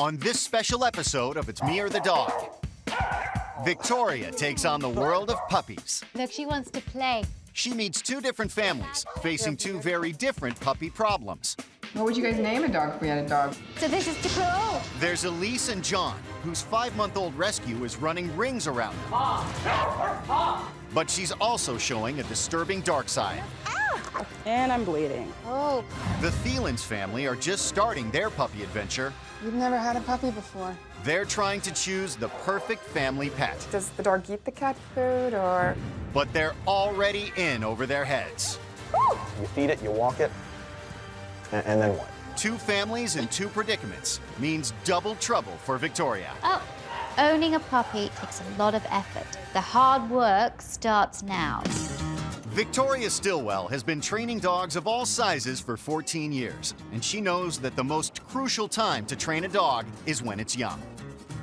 On this special episode of It's Me or the Dog, Victoria takes on the world of puppies. Look, she wants to play. She meets two different families facing two very different puppy problems. What would you guys name a dog if we had a dog? So this is Dakota. There's Elise and John, whose 5-month-old rescue is running rings around them. But she's also showing a disturbing dark side. And I'm bleeding. Oh. The Thielens family are just starting their puppy adventure. You've never had a puppy before. They're trying to choose the perfect family pet. Does the dog eat the cat food or? But they're already in over their heads. You feed it, you walk it, and then what? Two families in two predicaments means double trouble for Victoria. Oh, owning a puppy takes a lot of effort. The hard work starts now. Victoria Stilwell has been training dogs of all sizes for 14 years, and she knows that the most crucial time to train a dog is when it's young.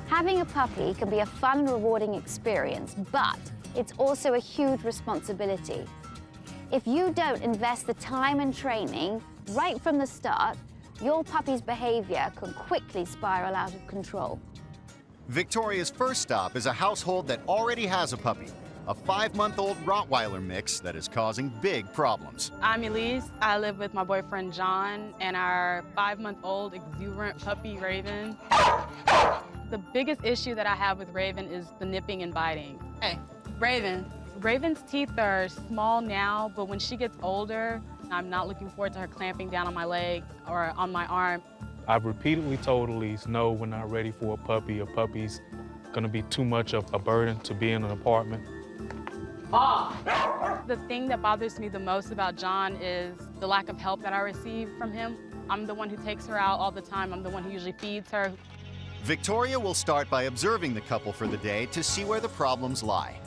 Having a puppy can be a fun, rewarding experience, but it's also a huge responsibility. If you don't invest the time and training right from the start, your puppy's behavior can quickly spiral out of control. Victoria's first stop is a household that already has a puppy, a 5-month-old Rottweiler mix that is causing big problems. I'm Elise. I live with my boyfriend John and our 5-month-old exuberant puppy Raven. The biggest issue that I have with Raven is the nipping and biting. Hey, Raven. Raven's teeth are small now, but when she gets older, I'm not looking forward to her clamping down on my leg or on my arm. I've repeatedly told Elise, no, we're not ready for a puppy. A puppy's gonna be too much of a burden to be in an apartment. The thing that bothers me the most about John is the lack of help that I receive from him. I'm the one who takes her out all the time. I'm the one who usually feeds her. Victoria will start by observing the couple for the day to see where the problems lie.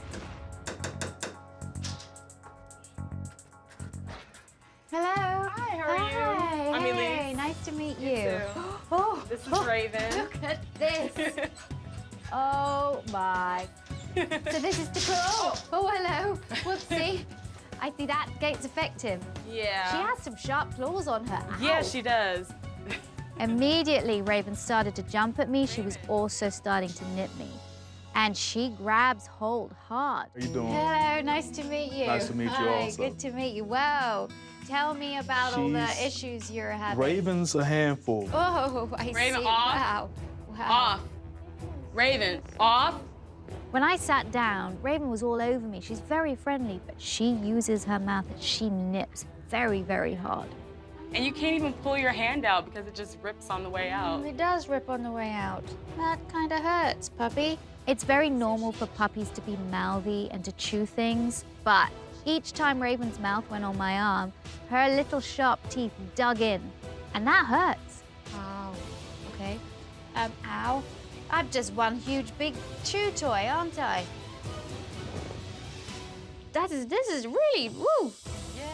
Hello. Hi, how are you? Hi. I'm Hey, Elise. nice to meet You you. too. Oh, This is Raven. look at this. Oh my. So this is Dakota. Oh, hello. Whoopsie. I see that gate's effective. Yeah. She has some sharp claws on her. Yeah, Ow. she does. Immediately, Raven started to jump at me. She was also starting to nip me. And she grabs hold hard. How you doing? Hello, nice to meet you. Nice to meet you Hi, also. Good to meet you. Wow. Tell me about all the She's- issues you're having. Raven's a handful. Oh, I Raven, see. off. Wow. Wow. Off. Raven, off. When I sat down, Raven was all over me. She's very friendly, but she uses her mouth and she nips very, very hard. And you can't even pull your hand out because it just rips on the way out. It does rip on the way out. That kind of hurts, puppy. It's very normal for puppies to be mouthy and to chew things, but each time Raven's mouth went on my arm, her little sharp teeth dug in, and that hurts. Ow. Okay. Ow. I'm just one huge big chew toy, aren't I? This is really, woo. Yeah.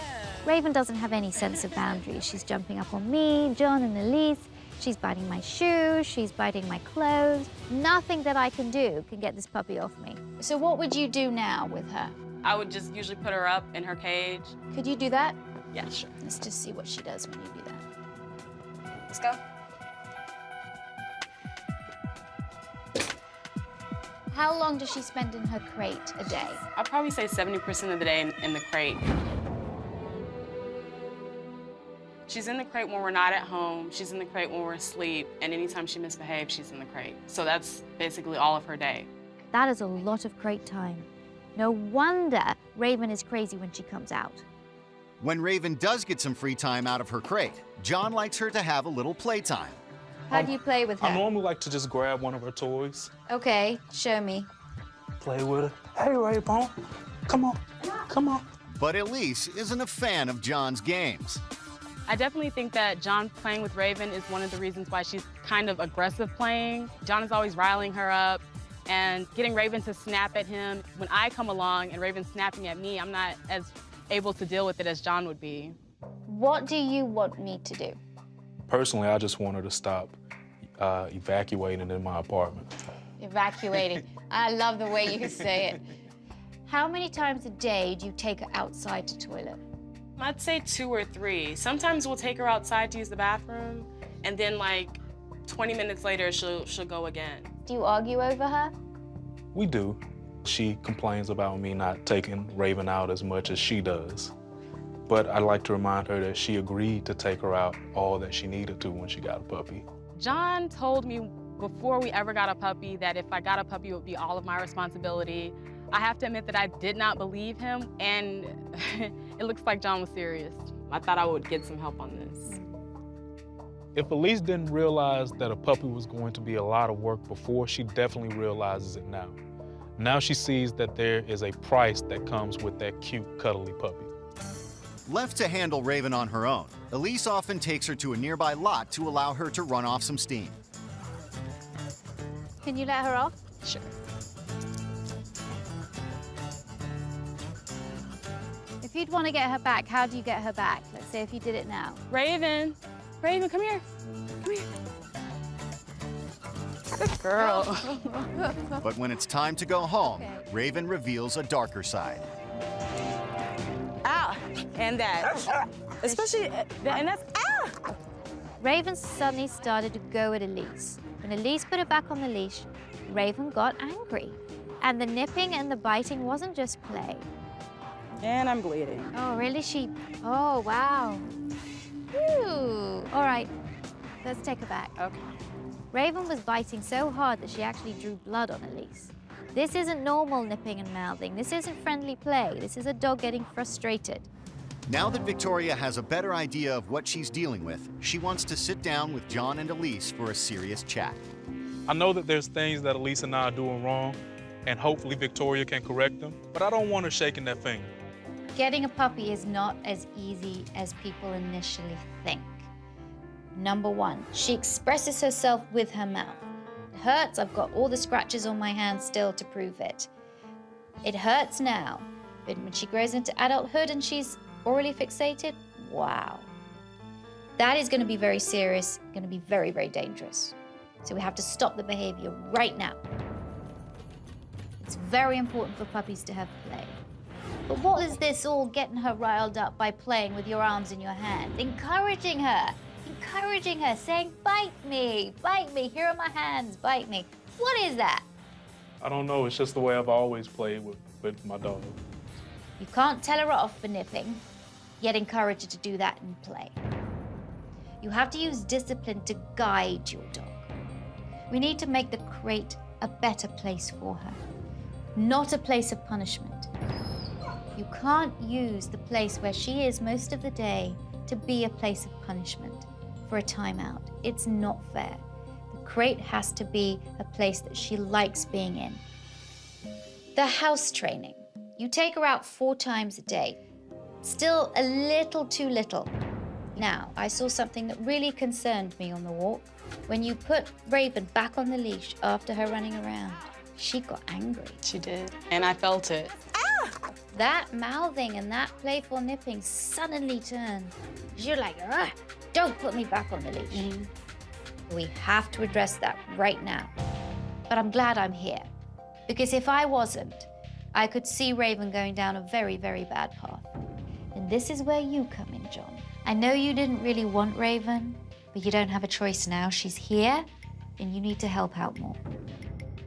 Raven doesn't have any sense of boundaries. She's jumping up on me, John and Elise. She's biting my shoes, she's biting my clothes. Nothing that I can do can get this puppy off me. So what would you do now with her? I would just usually put her up in her cage. Could you do that? Yeah, sure. Let's just see what she does when you do that. Let's go. How long does she spend in her crate a day? I'd probably say 70% of the day in the crate. She's in the crate when we're not at home. She's in the crate when we're asleep. And anytime she misbehaves, she's in the crate. So that's basically all of her day. That is a lot of crate time. No wonder Raven is crazy when she comes out. When Raven does get some free time out of her crate, John likes her to have a little playtime. How do you play with her? I normally like to just grab one of her toys, Okay, show me. play with her. Hey, Raybone, come on, come on. But Elise isn't a fan of John's games. I definitely think that John playing with Raven is one of the reasons why she's kind of aggressive playing. John is always riling her up and getting Raven to snap at him. When I come along and Raven's snapping at me, I'm not as able to deal with it as John would be. What do you want me to do? Personally, I just want her to stop evacuating in my apartment. Evacuating. I love the way you say it. How many times a day do you take her outside to toilet? I'd say 2 or 3. Sometimes we'll take her outside to use the bathroom, and then like 20 minutes later, she'll go again. Do you argue over her? We do. She complains about me not taking Raven out as much as she does. But I like to remind her that she agreed to take her out all that she needed to when she got a puppy. John told me before we ever got a puppy that if I got a puppy, it would be all of my responsibility. I have to admit that I did not believe him, and it looks like John was serious. I thought I would get some help on this. If Elise didn't realize that a puppy was going to be a lot of work before, she definitely realizes it now. Now she sees that there is a price that comes with that cute, cuddly puppy. Left to handle Raven on her own, Elise often takes her to a nearby lot to allow her to run off some steam. Can you let her off? Sure. If you'd want to get her back, how do you get her back? Let's say if you did it now. Raven, Raven, come here. Come here. Good girl. But when it's time to go home, Raven reveals a darker side. Ow, and that. Especially, and that's, ah! Raven suddenly started to go at Elise. When Elise put her back on the leash, Raven got angry. And the nipping and the biting wasn't just play. And I'm bleeding. Oh, really? Oh, wow. Ooh. All right, let's take her back. Okay. Raven was biting so hard that she actually drew blood on Elise. This isn't normal nipping and mouthing. This isn't friendly play. This is a dog getting frustrated. Now that Victoria has a better idea of what she's dealing with, she wants to sit down with John and Elise for a serious chat. I know that there's things that Elise and I are doing wrong, and hopefully Victoria can correct them, but I don't want her shaking that finger. Getting a puppy is not as easy as people initially think. Number one, she expresses herself with her mouth. It hurts. I've got all the scratches on my hand still to prove it. It hurts now, but when she grows into adulthood and she's orally fixated, wow. That is going to be very serious, going to be very, very dangerous. So we have to stop the behavior right now. It's very important for puppies to have play. But what is this all getting her riled up by playing with your arms in your hand? Encouraging her, saying, bite me, here are my hands, bite me. What is that? I don't know, it's just the way I've always played with my dog. You can't tell her off for nipping, yet encourage her to do that in play. You have to use discipline to guide your dog. We need to make the crate a better place for her, not a place of punishment. You can't use the place where she is most of the day to be a place of punishment for a timeout. It's not fair. The crate has to be a place that she likes being in. The house training. You take her out 4 times a day. Still a little too little. Now, I saw something that really concerned me on the walk. When you put Raven back on the leash after her running around, she got angry. She did, and I felt it. That mouthing and that playful nipping suddenly turned. You're like, ah, don't put me back on the leash. We have to address that right now. But I'm glad I'm here, because if I wasn't, I could see Raven going down a very, very bad path. And this is where you come in, John. I know you didn't really want Raven, but you don't have a choice now. She's here, and you need to help out more.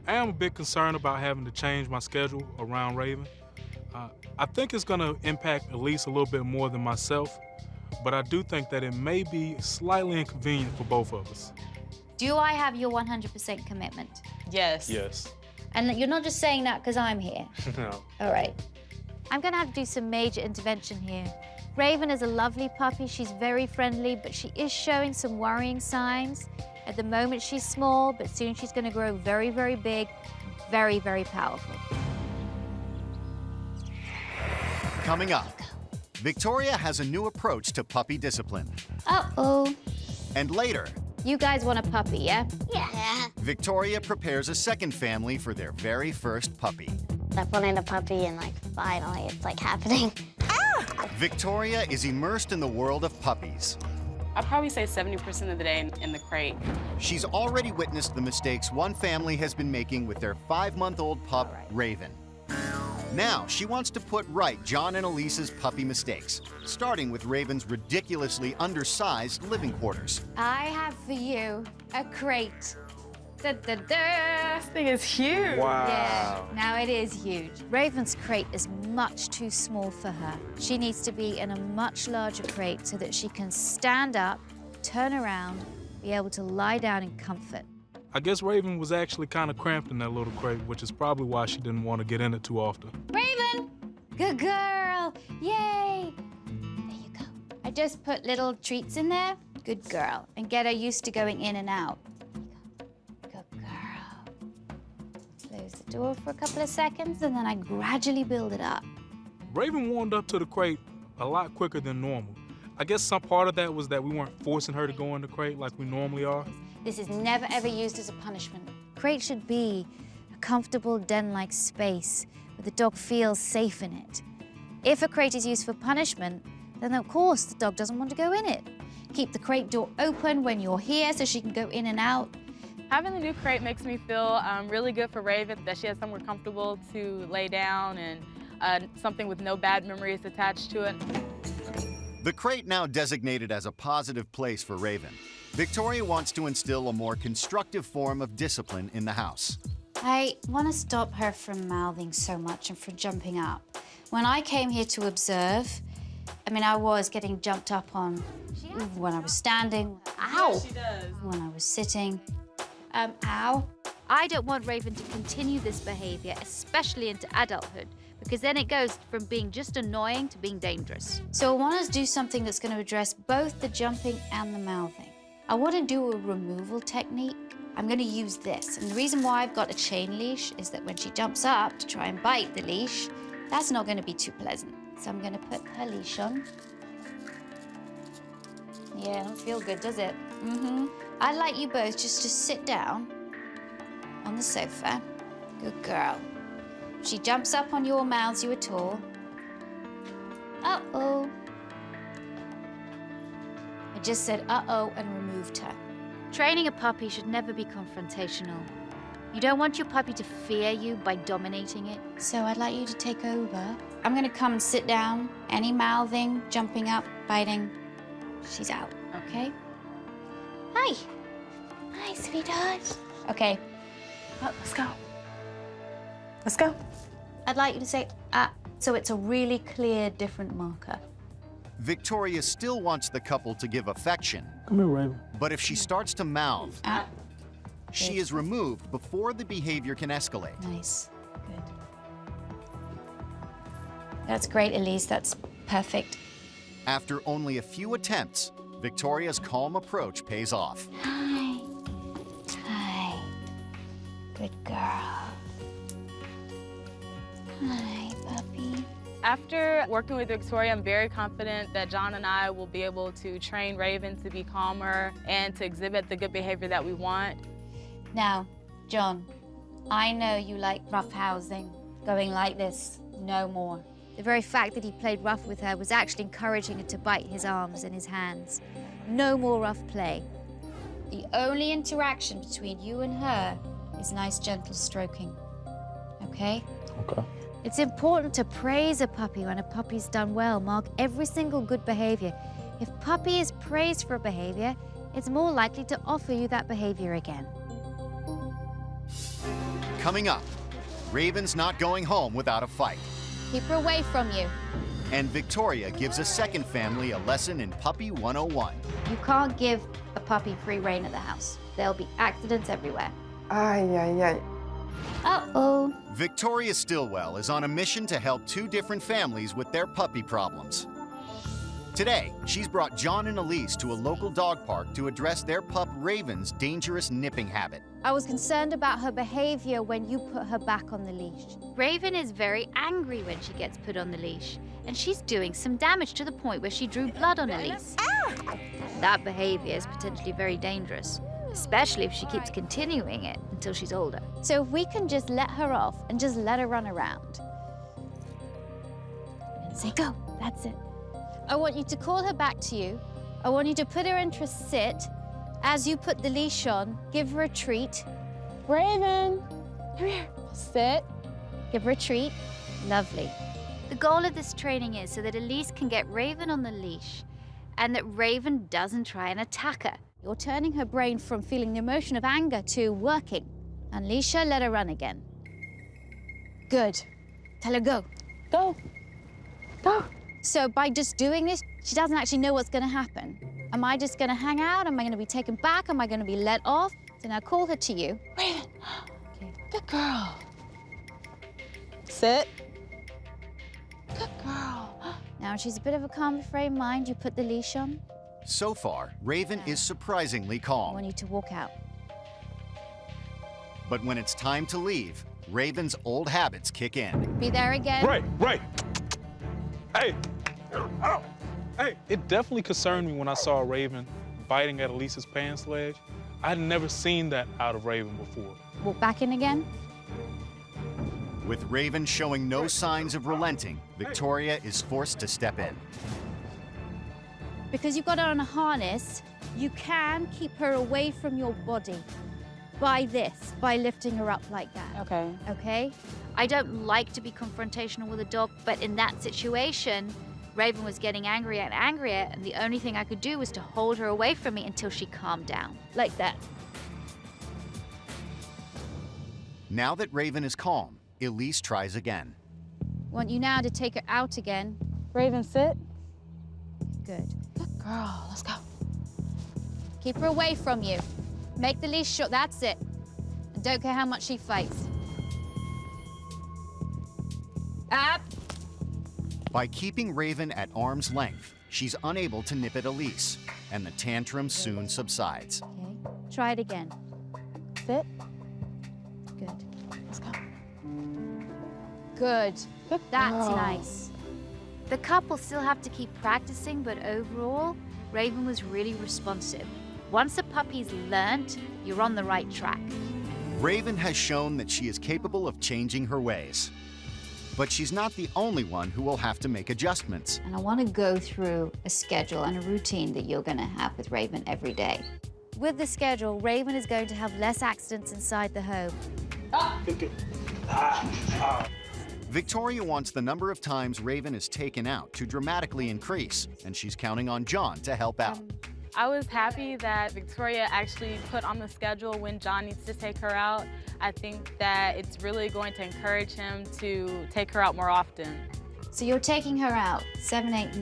I am a bit concerned about having to change my schedule around Raven. I think it's gonna impact Elise a little bit more than myself, but I do think that it may be slightly inconvenient for both of us. Do I have your 100% commitment? Yes. Yes. And you're not just saying that because I'm here. No. All right. I'm gonna have to do some major intervention here. Raven is a lovely puppy. She's very friendly, but she is showing some worrying signs. At the moment, she's small, but soon she's gonna grow very, very big, very, very powerful. Coming up, Victoria has a new approach to puppy discipline. Uh-oh. And later, You guys want a puppy, yeah? Yeah. Victoria prepares a second family for their very first puppy. I wanted a puppy and finally it's happening. Victoria is immersed in the world of puppies. I'd probably say 70% of the day in the crate. She's already witnessed the mistakes one family has been making with their 5-month-old pup, Raven. Now, she wants to put right John and Elise's puppy mistakes, starting with Raven's ridiculously undersized living quarters. I have for you a crate. Da, da, da. This thing is huge. Yeah, now it is huge. Raven's crate is much too small for her. She needs to be in a much larger crate so that she can stand up, turn around, be able to lie down in comfort. I guess Raven was actually kind of cramped in that little crate, which is probably why she didn't want to get in it too often. Raven! Good girl! Yay! There you go. I just put little treats in there. Good girl. And get her used to going in and out. Good girl. Close the door for a couple of seconds, and then I gradually build it up. Raven warmed up to the crate a lot quicker than normal. I guess some part of that was that we weren't forcing her to go in the crate like we normally are. This is never, ever used as a punishment. Crate should be a comfortable den-like space where the dog feels safe in it. If a crate is used for punishment, then of course the dog doesn't want to go in it. Keep the crate door open when you're here so she can go in and out. Having the new crate makes me feel really good for Raven, that she has somewhere comfortable to lay down and something with no bad memories attached to it. The crate now designated as a positive place for Raven. Victoria wants to instill a more constructive form of discipline in the house. I want to stop her from mouthing so much and from jumping up. When I came here to observe, I was getting jumped up on when I was standing. Ow! She does. When I was sitting. Ow. I don't want Raven to continue this behavior, especially into adulthood, because then it goes from being just annoying to being dangerous. So I want to do something that's going to address both the jumping and the mouthing. I want to do a removal technique. I'm going to use this. And the reason why I've got a chain leash is that when she jumps up to try and bite the leash, that's not going to be too pleasant. So I'm going to put her leash on. Yeah, don't feel good, does it? Mm-hmm. I'd like you both just to sit down on the sofa. Good girl. If she jumps up on you or mouths you at all. Uh-oh. I just said uh-oh and removed her. Training a puppy should never be confrontational. You don't want your puppy to fear you by dominating it. So I'd like you to take over. I'm gonna come and sit down. Any mouthing, jumping up, biting, she's out, okay? Hi. Hi, sweetheart. Okay. Oh, let's go. Let's go. I'd like you to say, so it's a really clear, different marker. Victoria still wants the couple to give affection. Come here, Raven. But if she starts to mouth, she is removed before the behavior can escalate. Nice. Good. That's great, Elise. That's perfect. After only a few attempts, Victoria's calm approach pays off. Hi. Hi. Good girl. Hi, puppy. After working with Victoria, I'm very confident that John and I will be able to train Raven to be calmer and to exhibit the good behavior that we want. Now, John, I know you like rough housing, going like this, no more. The very fact that he played rough with her was actually encouraging her to bite his arms and his hands. No more rough play. The only interaction between you and her is nice, gentle stroking. Okay? Okay. It's important to praise a puppy when a puppy's done well. Mark every single good behavior. If puppy is praised for a behavior, it's more likely to offer you that behavior again. Coming up, Raven's not going home without a fight. Keep her away from you. And Victoria gives a second family a lesson in Puppy 101. You can't give a puppy free rein at the house. There'll be accidents everywhere. Ay, ay, ay. Uh-oh. Victoria Stilwell is on a mission to help two different families with their puppy problems. Today, she's brought John and Elise to a local dog park to address their pup Raven's dangerous nipping habit. I was concerned about her behavior when you put her back on the leash. Raven is very angry when she gets put on the leash, and she's doing some damage to the point where she drew blood on Elise. That behavior is potentially very dangerous, especially if she keeps continuing it until she's older. So if we can just let her off and just let her run around. And say, go, that's it. I want you to call her back to you. I want you to put her into a sit. As you put the leash on, give her a treat. Raven, come here, sit. Give her a treat. Lovely. The goal of this training is so that Elise can get Raven on the leash and that Raven doesn't try and attack her. You're turning her brain from feeling the emotion of anger to working. Unleash her, let her run again. Good. Tell her go. Go. Go. So by just doing this, she doesn't actually know what's going to happen. Am I just going to hang out? Am I going to be taken back? Am I going to be let off? So now call her to you. Raven. Okay. Good girl. Sit. Good girl. Now she's a bit of a calmer frame of mind. You put the leash on. So far, Raven is surprisingly I calm. want you to walk out. But when it's time to leave, Raven's old habits kick in. Be there again. Right. Hey. Oh. Hey. It definitely concerned me when I saw Raven biting at Elise's pants leg. I had never seen that out of Raven before. Walk back in again. With Raven showing no signs of relenting, Victoria is forced to step in. Because you've got her on a harness, you can keep her away from your body by lifting her up like that. Okay. Okay? I don't like to be confrontational with a dog, but in that situation, Raven was getting angrier and angrier, and the only thing I could do was to hold her away from me until she calmed down. Like that. Now that Raven is calm, Elise tries again. Want you now to take her out again. Raven, sit. Good. Good girl. Let's go. Keep her away from you. Make the leash short, that's it. And don't care how much she fights. Up. By keeping Raven at arm's length, she's unable to nip at Elise, and the tantrum soon subsides. Okay, try it again. Sit. Good. Let's go. Good. Good That's girl. nice. The couple still have to keep practicing, but overall, Raven was really responsive. Once a puppy's learned, you're on the right track. Raven has shown that she is capable of changing her ways. But she's not the only one who will have to make adjustments. And I want to go through a schedule and a routine that you're going to have with Raven every day. With the schedule, Raven is going to have less accidents inside the home. Victoria wants the number of times Raven is taken out to dramatically increase, and she's counting on John to help out. I was happy that Victoria actually put on the schedule when John needs to take her out. I think that it's really going to encourage him to take her out more often. So you're taking her out 7, 8,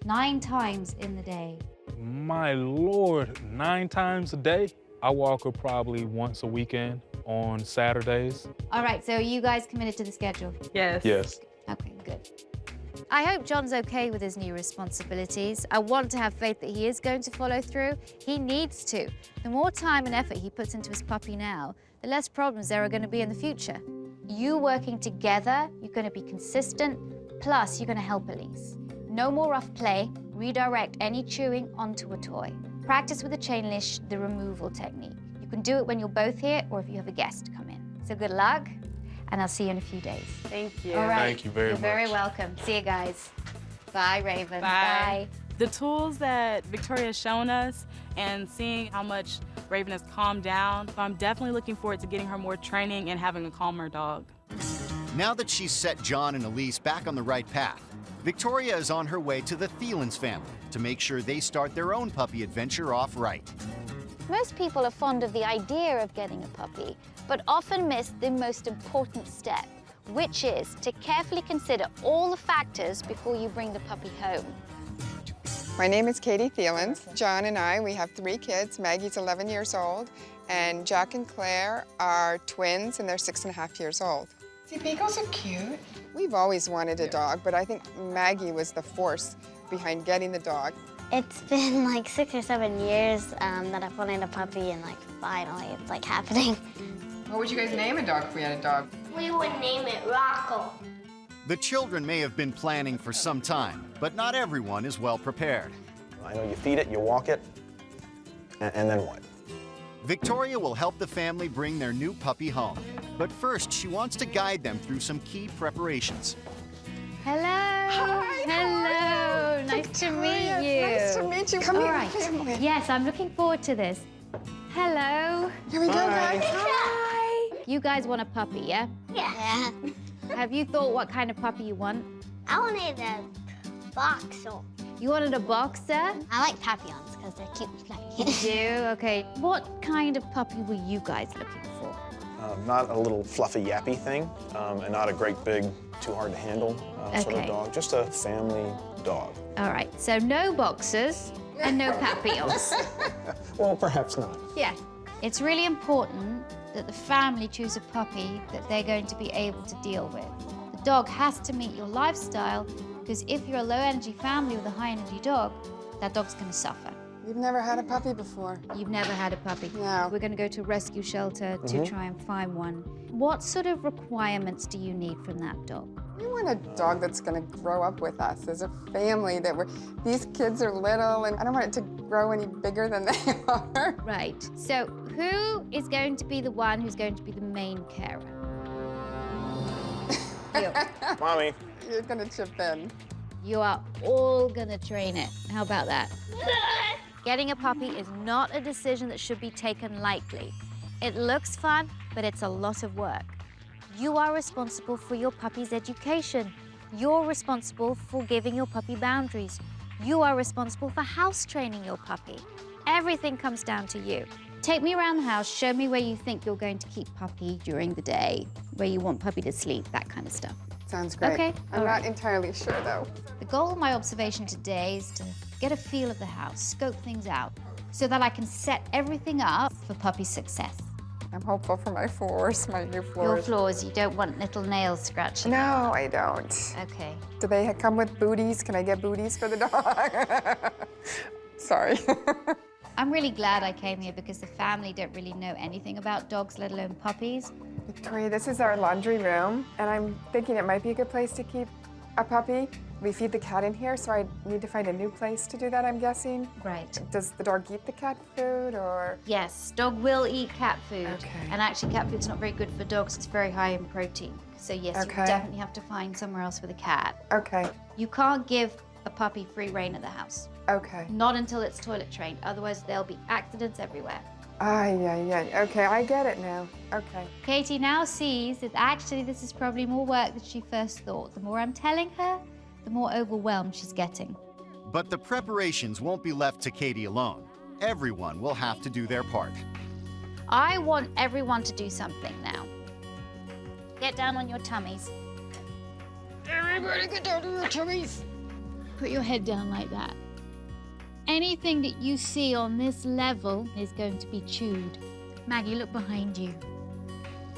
9 times in the day. My Lord, 9 times a day? I walk her probably once a weekend on Saturdays. All right, so are you guys committed to the schedule? Yes. Yes. Okay, good. I hope John's okay with his new responsibilities. I want to have faith that he is going to follow through. He needs to. The more time and effort he puts into his puppy now, the less problems there are going to be in the future. You working together, you're going to be consistent, plus you're going to help Elise. No more rough play. Redirect any chewing onto a toy. Practice with a chain leash, the removal technique. You can do it when you're both here or if you have a guest come in. So good luck, and I'll see you in a few days. Thank you. All right. Thank you very You're much. very welcome. See you guys. Bye, Raven. Bye. The tools that Victoria has shown us and seeing how much Raven has calmed down, I'm definitely looking forward to getting her more training and having a calmer dog. Now that she's set John and Elise back on the right path, Victoria is on her way to the Thielens family to make sure they start their own puppy adventure off right. Most people are fond of the idea of getting a puppy, but often miss the most important step, which is to carefully consider all the factors before you bring the puppy home. My name is Katie Thielens. John and I, we have 3 kids. Maggie's 11 years old, and Jack and Claire are twins, and they're 6.5 years old. See, beagles are cute. We've always wanted a dog, but I think Maggie was the force behind getting the dog. It's been like 6 or 7 years that I've wanted a puppy, and like finally it's like happening. What would you guys name a dog if we had a dog? We would name it Rocco. The children may have been planning for some time, but not everyone is well prepared. I know you feed it, you walk it, and then what? Victoria will help the family bring their new puppy home. But first, she wants to guide them through some key preparations. Hello. Hi, Hello. Nice to meet you. Nice to meet you. Come All here, right. family. Yes, I'm looking forward to this. Hello. Here we go, guys. Hi. You guys want a puppy, yeah? Yeah. Have you thought what kind of puppy you want? I wanted a boxer. You wanted a boxer? I like papillons because they're cute and fluffy. You do? Okay. What kind of puppy were you guys looking for? Not a little fluffy yappy thing, and not a great big, too hard to handle sort Okay. of dog. Just a family dog. All right, so no boxers and no papillons. Well, perhaps not. Yeah. It's really important that the family choose a puppy that they're going to be able to deal with. The dog has to meet your lifestyle, because if you're a low-energy family with a high-energy dog, that dog's going to suffer. You've never had a puppy before. You've never had a puppy. No. We're going to go to a rescue shelter to try and find one. What sort of requirements do you need from that dog? We want a dog that's going to grow up with us as a family. These kids are little, and I don't want it to grow any bigger than they are. Right. So who is going to be the one who's going to be the main carer? You. Mommy. You're going to chip in. You are all gonna train it. How about that? Getting a puppy is not a decision that should be taken lightly. It looks fun, but it's a lot of work. You are responsible for your puppy's education. You're responsible for giving your puppy boundaries. You are responsible for house training your puppy. Everything comes down to you. Take me around the house, show me where you think you're going to keep puppy during the day, where you want puppy to sleep, that kind of stuff. Sounds great. Okay, I'm all not right. entirely sure, though. The goal of my observation today is to get a feel of the house, scope things out, so that I can set everything up for puppy success. I'm hopeful for my floors, my new Your floors. floors, you don't want little nails scratching. No, I don't. Okay. Do they come with booties? Can I get booties for the dog? Sorry. I'm really glad I came here because the family don't really know anything about dogs, let alone puppies. Victoria, this is our laundry room, and I'm thinking it might be a good place to keep a puppy. We feed the cat in here, so I need to find a new place to do that, I'm guessing. Right. Does the dog eat the cat food, or? Yes, dog will eat cat food. Okay. And actually, cat food's not very good for dogs. It's very high in protein. So yes, Okay. you definitely have to find somewhere else for the cat. Okay, You can't give a puppy free rein at the house. okay. Not until it's toilet trained. Otherwise, there'll be accidents everywhere. Okay, I get it now. Okay. Katie now sees that actually this is probably more work than she first thought. The more I'm telling her, the more overwhelmed she's getting. But the preparations won't be left to Katie alone. Everyone will have to do their part. I want everyone to do something now. Get down on your tummies. Everybody get down on your tummies. Put your head down like that. Anything that you see on this level is going to be chewed. Maggie, look behind you.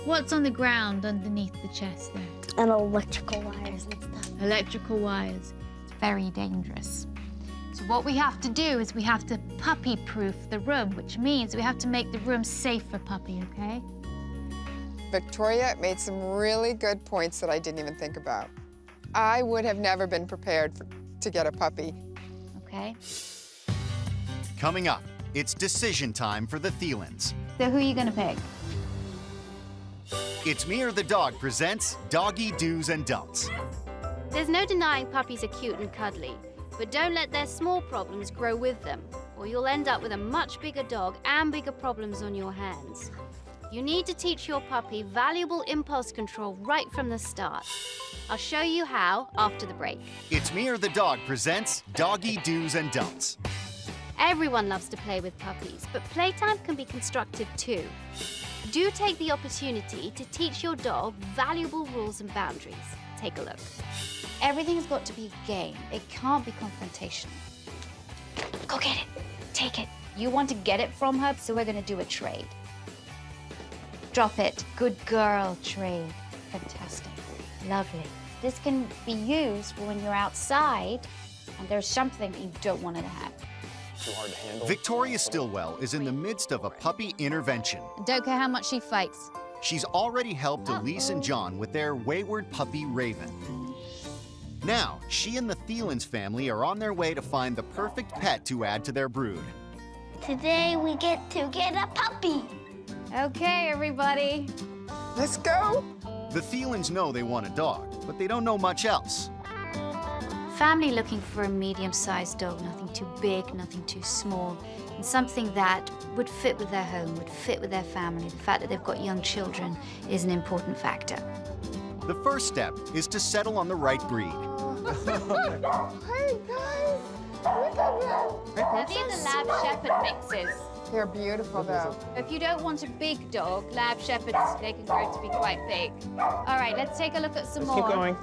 What's on the ground underneath the chest there? And electrical wires and stuff. Electrical wires. It's very dangerous. So what we have to do is we have to puppy-proof the room, which means we have to make the room safe for puppy, okay? Victoria made some really good points that I didn't even think about. I would have never been prepared to get a puppy. Okay. Coming up, it's decision time for the Thielens. So who are you gonna pick? It's Me or the Dog presents Doggy Do's and Don'ts. There's no denying puppies are cute and cuddly, but don't let their small problems grow with them, or you'll end up with a much bigger dog and bigger problems on your hands. You need to teach your puppy valuable impulse control right from the start. I'll show you how after the break. It's Me or the Dog presents Doggy Do's and Don'ts. Everyone loves to play with puppies, but playtime can be constructive too. Do take the opportunity to teach your dog valuable rules and boundaries. Take a look. Everything's got to be a game. It can't be confrontational. Go get it. Take it. You want to get it from her, so we're gonna do a trade. Drop it. Good girl, trade. Fantastic. Lovely. This can be used for when you're outside and there's something you don't want her to have. Too hard to handle. Victoria Stilwell is in the midst of a puppy intervention. Don't care how much she fights. She's already helped Elise and John with their wayward puppy, Raven. Now, she and the Thielens family are on their way to find the perfect pet to add to their brood. Today we get to get a puppy. Okay, everybody. Let's go. The Thielens know they want a dog, but they don't know much else. Family looking for a medium-sized dog, nothing too big, nothing too small, and something that would fit with their home, would fit with their family. The fact that they've got young children is an important factor. The first step is to settle on the right breed. Hey guys, look at them. These are lab shepherd mixes. They're beautiful though. If you don't want a big dog, lab shepherds, they can grow to be quite big. All right, let's take a look at some more. Keep going.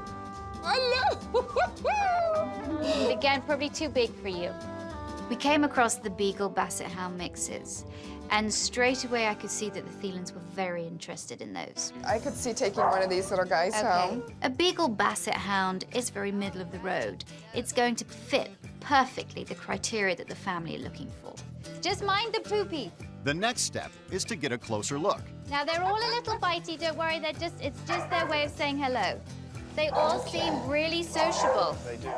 Again, probably too big for you. We came across the Beagle Basset Hound mixes, and straight away I could see that the felines were very interested in those. I could see taking one of these little guys home. A Beagle Basset Hound is very middle of the road. It's going to fit perfectly the criteria that the family are looking for. Just mind the poopy. The next step is to get a closer look. Now they're all a little bitey, don't worry, it's just their way of saying hello. They all seem really sociable. They do.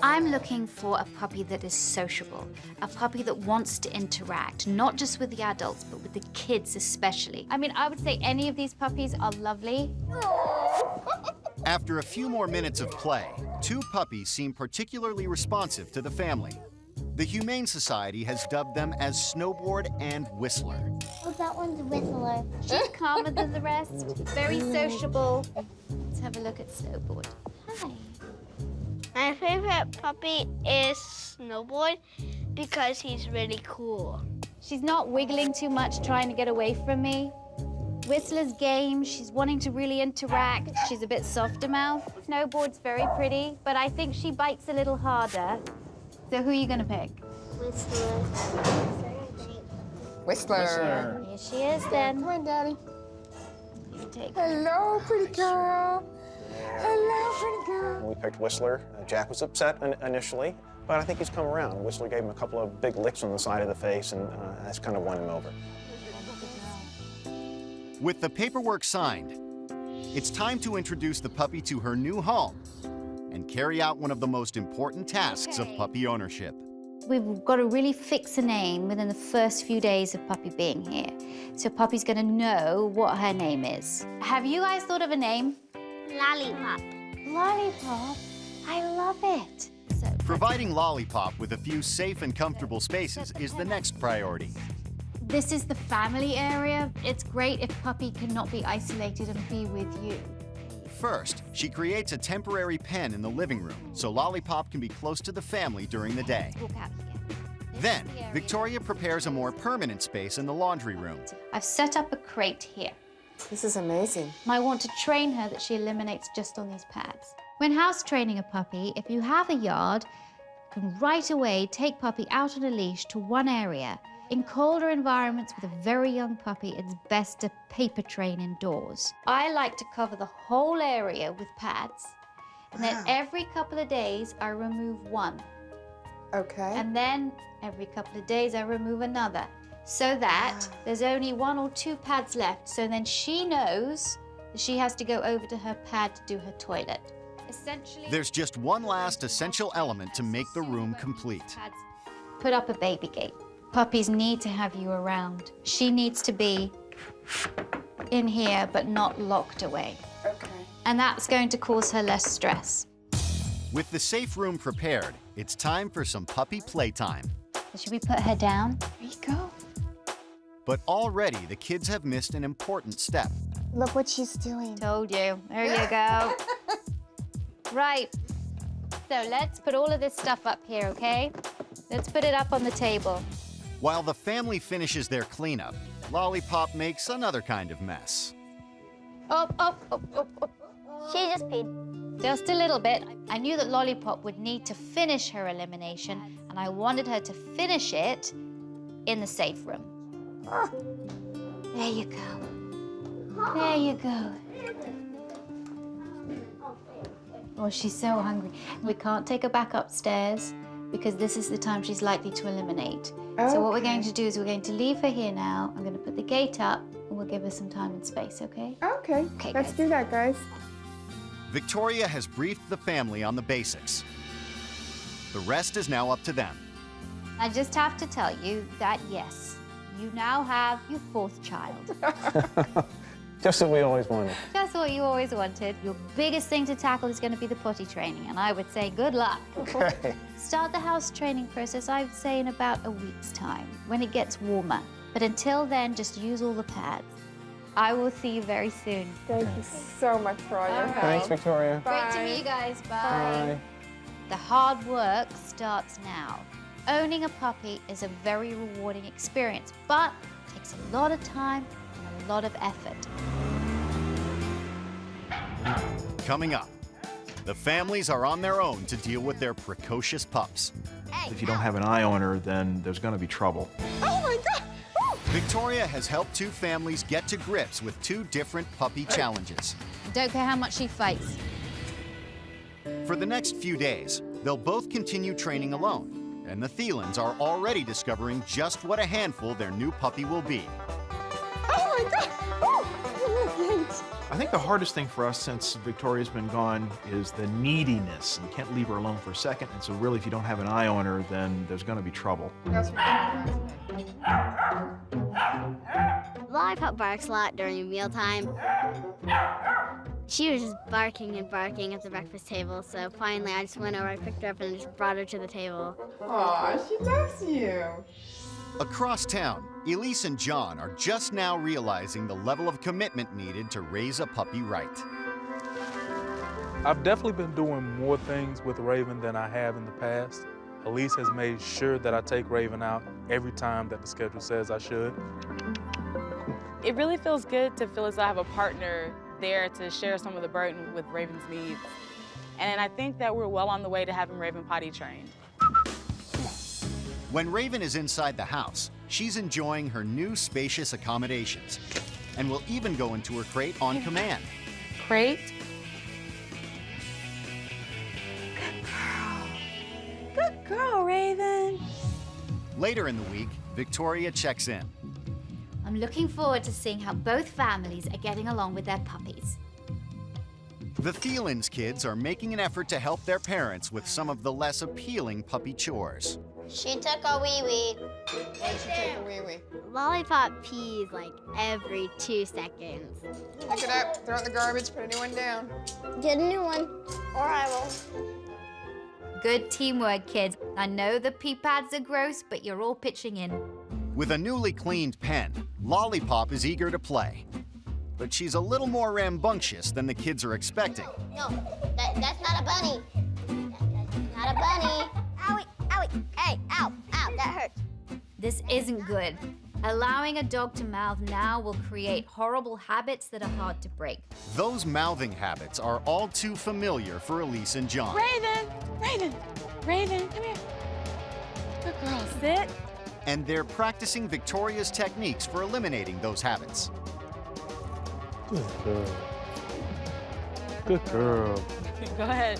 I'm looking for a puppy that is sociable, a puppy that wants to interact, not just with the adults, but with the kids especially. I mean, I would say any of these puppies are lovely. After a few more minutes of play, 2 puppies seem particularly responsive to the family. The Humane Society has dubbed them as Snowboard and Whistler. Oh, that one's Whistler. She's calmer than the rest, very sociable. Let's have a look at Snowboard. Hi. My favorite puppy is Snowboard because he's really cool. She's not wiggling too much, trying to get away from me. Whistler's game, she's wanting to really interact. She's a bit softer mouth. Snowboard's very pretty, but I think she bites a little harder. So who are you gonna pick? Whistler. Whistler. Here she is then. Come on, Daddy. You take her. Hello, pretty girl. Hello, pretty girl. When we picked Whistler, Jack was upset initially, but I think he's come around. Whistler gave him a couple of big licks on the side of the face, and that's kind of won him over. With the paperwork signed, it's time to introduce the puppy to her new home and carry out one of the most important tasks of puppy ownership. We've got to really fix a name within the first few days of Puppy being here. So Puppy's gonna know what her name is. Have you guys thought of a name? Lollipop. Lollipop. I love it. So Providing Lollipop with a few safe and comfortable spaces is the next priority. this is the family area. It's great if Puppy cannot be isolated and be with you. First, she creates a temporary pen in the living room so Lollipop can be close to the family during the day. Walk out again. Then, Victoria prepares a more permanent space in the laundry room. I've set up a crate here. This is amazing. I want to train her that she eliminates just on these pads. When house training a puppy, if you have a yard, you can right away take Puppy out on a leash to one area. In colder environments with a very young puppy, it's best to paper train indoors. I like to cover the whole area with pads, and then every couple of days I remove one. Okay. And then every couple of days I remove another, so that there's only 1 or 2 pads left. So then she knows that she has to go over to her pad to do her toilet. Essentially, There's just one last essential element to make the room complete. pads. Put up a baby gate. Puppies need to have you around. She needs to be in here, but not locked away. Okay. And that's going to cause her less stress. With the safe room prepared, it's time for some puppy playtime. So should we put her down? There you go. But already the kids have missed an important step. Look what she's doing. Told you. There you go. Right. So let's put all of this stuff up here, okay? Let's put it up on the table. While the family finishes their cleanup, Lollipop makes another kind of mess. Up. She just peed. Just a little bit. I knew that Lollipop would need to finish her elimination, and I wanted her to finish it in the safe room. There you go. There you go. Oh, she's so hungry. We can't take her back upstairs because this is the time she's likely to eliminate. So what we're going to do is we're going to leave her here now. I'm going to put the gate up and we'll give her some time and space, okay? Okay. Okay, Let's guys. do that, guys. Victoria has briefed the family on the basics. The rest is now up to them. I just have to tell you that, yes, you now have your 4th child. Just what we always wanted. Just what you always wanted. Your biggest thing to tackle is going to be the potty training, and I would say good luck. Okay. Start the house training process, I would say, in about a week's time, when it gets warmer. But until then, just use all the pads. I will see you very soon. Thank you so much for all your help. Thanks, Victoria. Great to meet you guys. Bye. Bye. The hard work starts now. Owning a puppy is a very rewarding experience, but it takes a lot of time and a lot of effort. Coming up, the families are on their own to deal with their precocious pups. If you don't have an eye on her, then there's going to be trouble. Oh my God! Victoria has helped two families get to grips with two different puppy challenges. Don't care how much she fights. For the next few days, they'll both continue training alone, and the Thielens are already discovering just what a handful their new puppy will be. Oh my God! Oh, I think the hardest thing for us since Victoria's been gone is the neediness. You can't leave her alone for a second, and so really if you don't have an eye on her, then there's going to be trouble. Lollipop barks a lot during mealtime. She was just barking and barking at the breakfast table, so finally I just went over, I picked her up and just brought her to the table. Aw, she loves you. Across town, Elise and John are just now realizing the level of commitment needed to raise a puppy right. I've definitely been doing more things with Raven than I have in the past. Elise has made sure that I take Raven out every time that the schedule says I should. It really feels good to feel as though I have a partner there to share some of the burden with Raven's needs. And I think that we're well on the way to having Raven potty trained. When Raven is inside the house, she's enjoying her new spacious accommodations and will even go into her crate on command. Crate? Good girl, Raven. Later in the week, Victoria checks in. I'm looking forward to seeing how both families are getting along with their puppies. The Thielens kids are making an effort to help their parents with some of the less appealing puppy chores. She took a wee-wee. Why did she take a wee-wee? Lollipop pees like every 2 seconds. Pick it up, throw it in the garbage, put a new one down. Get a new one, or I will. Good teamwork, kids. I know the pee pads are gross, but you're all pitching in. With a newly cleaned pen, Lollipop is eager to play. But she's a little more rambunctious than the kids are expecting. No, that's not a bunny. That's not a bunny. Owie, owie, hey, ow, ow, that hurts. This isn't good. Allowing a dog to mouth now will create horrible habits that are hard to break. Those mouthing habits are all too familiar for Elise and John. Raven, Raven, Raven, come here. Good girl, sit. And they're practicing Victoria's techniques for eliminating those habits. Good girl. Good girl. Go ahead.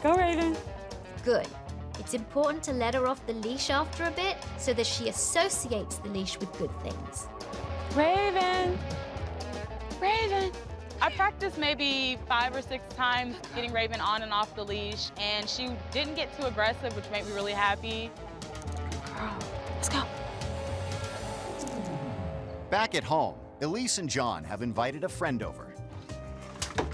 Go, Raven. Good. It's important to let her off the leash after a bit so that she associates the leash with good things. Raven. Raven. I practiced maybe 5 or 6 times getting Raven on and off the leash, and she didn't get too aggressive, which made me really happy. Girl, let's go. Back at home, Elise and John have invited a friend over.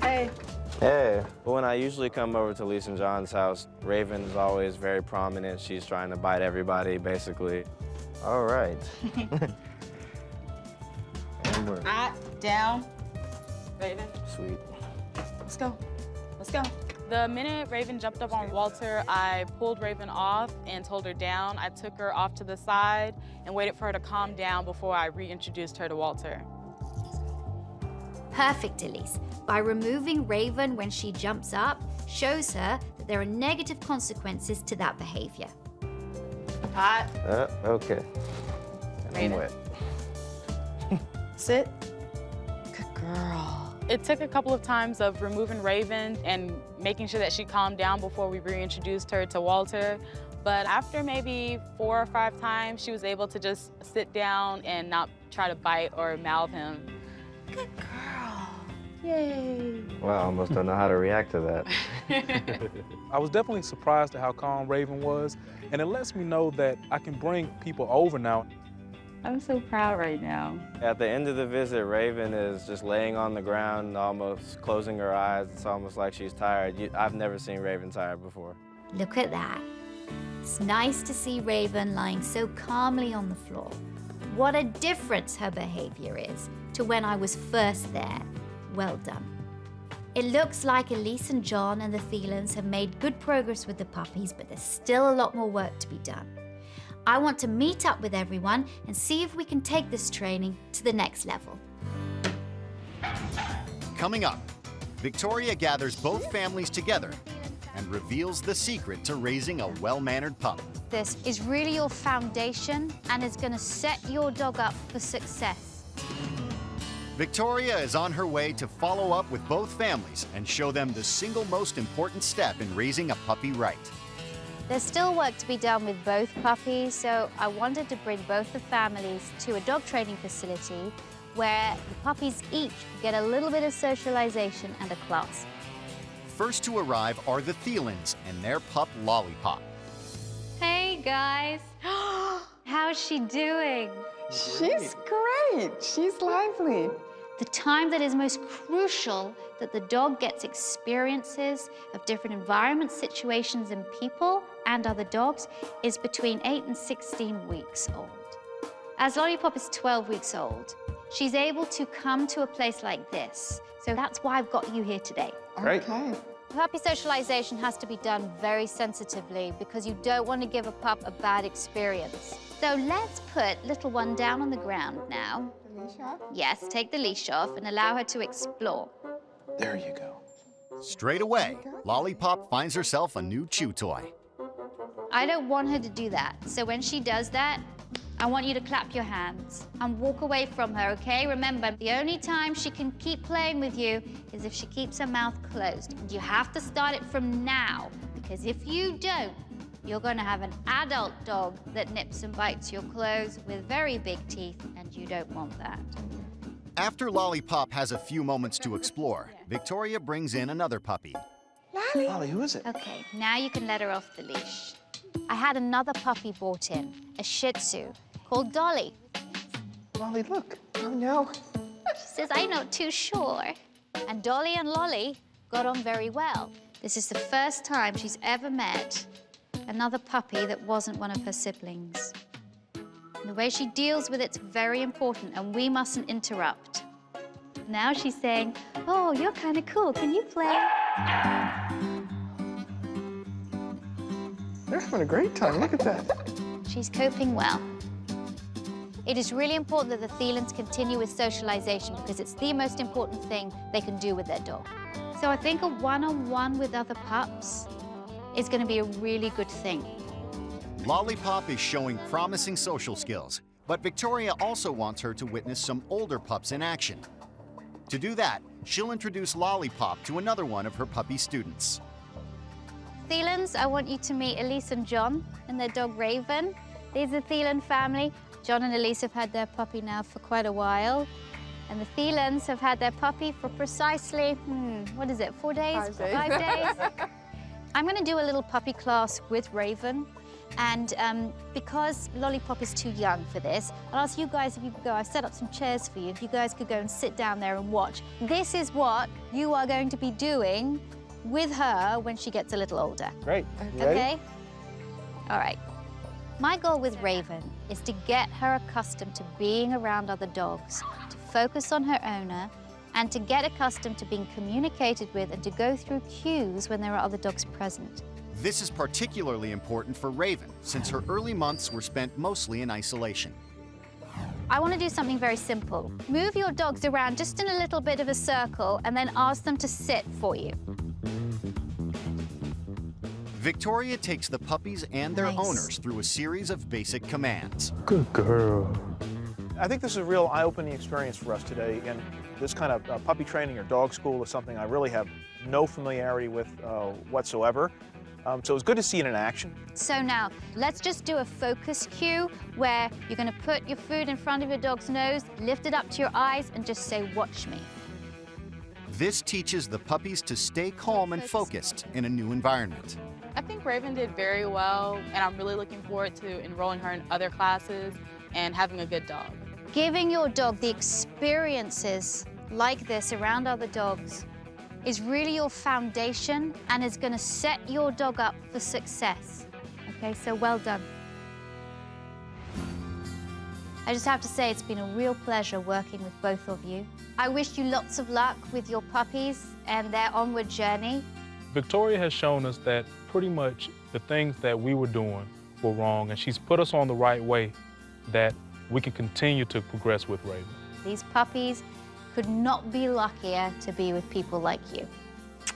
Hey. Hey, when I usually come over to Elise and John's house, Raven is always very prominent. She's trying to bite everybody, basically. All right. And we're Down. Raven. sweet. Let's go. Let's go. The minute Raven jumped up on Walter, I pulled Raven off and told her down. I took her off to the side and waited for her to calm down before I reintroduced her to Walter. Perfect, Elise. By removing Raven when she jumps up, shows her that there are negative consequences to that behavior. Hot. Okay. And I'm Raven. wet. Sit. Good girl. It took a couple of times of removing Raven and making sure that she calmed down before we reintroduced her to Walter. But after maybe 4 or 5 times, she was able to just sit down and not try to bite or mouth him. Good girl. Yay. Well, I almost don't know how to react to that. I was definitely surprised at how calm Raven was, and it lets me know that I can bring people over now. I'm so proud right now. At the end of the visit, Raven is just laying on the ground, almost closing her eyes. It's almost like she's tired. I've never seen Raven tired before. Look at that. It's nice to see Raven lying so calmly on the floor. What a difference her behavior is. to when I was first there. Well done. It looks like Elise and John and the Thielens have made good progress with the puppies, but there's still a lot more work to be done. I want to meet up with everyone and see if we can take this training to the next level. Coming up, Victoria gathers both families together and reveals the secret to raising a well-mannered pup. This is really your foundation and is going to set your dog up for success. Victoria is on her way to follow up with both families and show them the single most important step in raising a puppy right. There's still work to be done with both puppies, so I wanted to bring both the families to a dog training facility where the puppies each get a little bit of socialization and a class. First to arrive are the Thielens and their pup, Lollipop. Hey, guys. How's she doing? She's great. She's lively. The time that is most crucial that the dog gets experiences of different environments, situations, and people and other dogs is between 8 and 16 weeks old. As Lollipop is 12 weeks old, she's able to come to a place like this. So that's why I've got you here today. Great. Okay. Puppy socialization has to be done very sensitively because you don't want to give a pup a bad experience. So let's put little one down on the ground now. The leash off? Yes, take the leash off and allow her to explore. There you go. Straight away, Lollipop finds herself a new chew toy. I don't want her to do that. So when she does that, I want you to clap your hands and walk away from her, okay? Remember, the only time she can keep playing with you is if she keeps her mouth closed. And you have to start it from now, because if you don't, you're going to have an adult dog that nips and bites your clothes with very big teeth, and you don't want that. After Lollipop has a few moments to explore, Victoria brings in another puppy. Lolly, who is it? Okay, now you can let her off the leash. I had another puppy brought in, a Shih Tzu, called Dolly. Lolly, look. Oh, no. She says, I'm not too sure. And Dolly and Lolly got on very well. This is the first time she's ever met another puppy that wasn't one of her siblings. And the way she deals with it's very important, and we mustn't interrupt. Now she's saying, oh, you're kind of cool. Can you play? They're having a great time. Look at that. She's coping well. It is really important that the Thielens continue with socialization because it's the most important thing they can do with their dog. So I think a one-on-one with other pups is going to be a really good thing. Lollipop is showing promising social skills, but Victoria also wants her to witness some older pups in action. To do that, she'll introduce Lollipop to another one of her puppy students. Thielens, I want you to meet Elise and John and their dog Raven. These are the Thielen family. John and Elise have had their puppy now for quite a while. And the Thielens have had their puppy for precisely, 4 days? 5 days. 5 days. I'm going to do a little puppy class with Raven. And because Lollipop is too young for this, I'll ask you guys if you could go. I've set up some chairs for you. If you guys could go and sit down there and watch. This is what you are going to be doing with her when she gets a little older. Great. You ready? Okay? All right. My goal with Raven is to get her accustomed to being around other dogs, to focus on her owner, and to get accustomed to being communicated with and to go through cues when there are other dogs present. This is particularly important for Raven, since her early months were spent mostly in isolation. I want to do something very simple. Move your dogs around just in a little bit of a circle and then ask them to sit for you. Victoria takes the puppies and their Nice. owners through a series of basic commands. Good girl. I think this is a real eye-opening experience for us today, and this kind of puppy training or dog school is something I really have no familiarity with whatsoever. So it's good to see it in action. So now, let's just do a focus cue where you're going to put your food in front of your dog's nose, lift it up to your eyes, and just say, watch me. This teaches the puppies to stay calm and focused in a new environment. I think Raven did very well, and I'm really looking forward to enrolling her in other classes and having a good dog. Giving your dog the experiences like this around other dogs is really your foundation and is going to set your dog up for success. Okay, so well done. I just have to say it's been a real pleasure working with both of you. I wish you lots of luck with your puppies and their onward journey. Victoria has shown us that pretty much the things that we were doing were wrong, and she's put us on the right way that we can continue to progress with Raven. These puppies could not be luckier to be with people like you.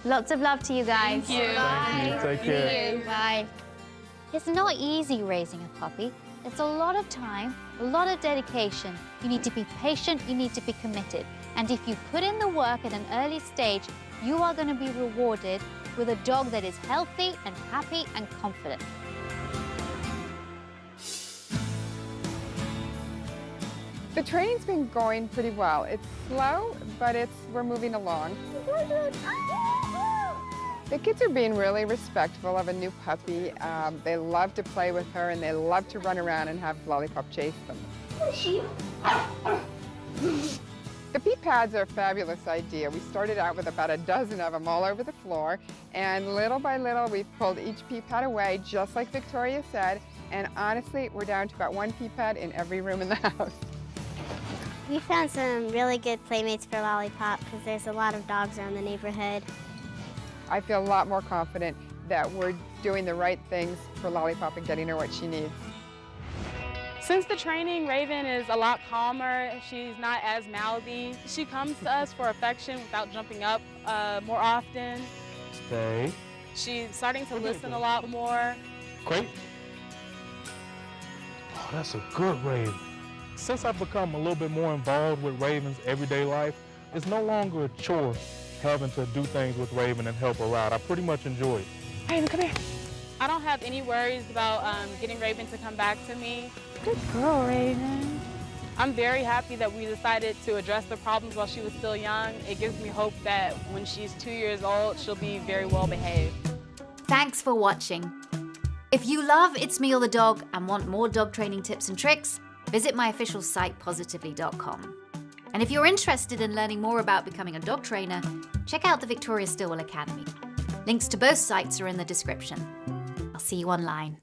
Lots of love to you guys. Thank you. Thank you. Take care. Bye. It's not easy raising a puppy. It's a lot of time, a lot of dedication. You need to be patient, you need to be committed. And if you put in the work at an early stage, you are going to be rewarded with a dog that is healthy and happy and confident. The training's been going pretty well. It's slow, but we're moving along. The kids are being really respectful of a new puppy. They love to play with her, and they love to run around and have Lollipop chase them. The pee pads are a fabulous idea. We started out with about a dozen of them all over the floor, and little by little we've pulled each pee pad away, just like Victoria said, and honestly, we're down to about one pee pad in every room in the house. We found some really good playmates for Lollipop because there's a lot of dogs around the neighborhood. I feel a lot more confident that we're doing the right things for Lollipop and getting her what she needs. Since the training, Raven is a lot calmer. She's not as mouthy. She comes to us for affection without jumping up more often. Stay. She's starting to listen a lot more. Great. Oh, that's a good Raven. Since I've become a little bit more involved with Raven's everyday life, it's no longer a chore having to do things with Raven and help her out. I pretty much enjoy it. Raven, come here. I don't have any worries about getting Raven to come back to me. Good girl, Raven. I'm very happy that we decided to address the problems while she was still young. It gives me hope that when she's 2 years old, she'll be very well behaved. Thanks for watching. If you love It's Me or the Dog and want more dog training tips and tricks, visit my official site, positively.com. And if you're interested in learning more about becoming a dog trainer, check out the Victoria Stilwell Academy. Links to both sites are in the description. I'll see you online.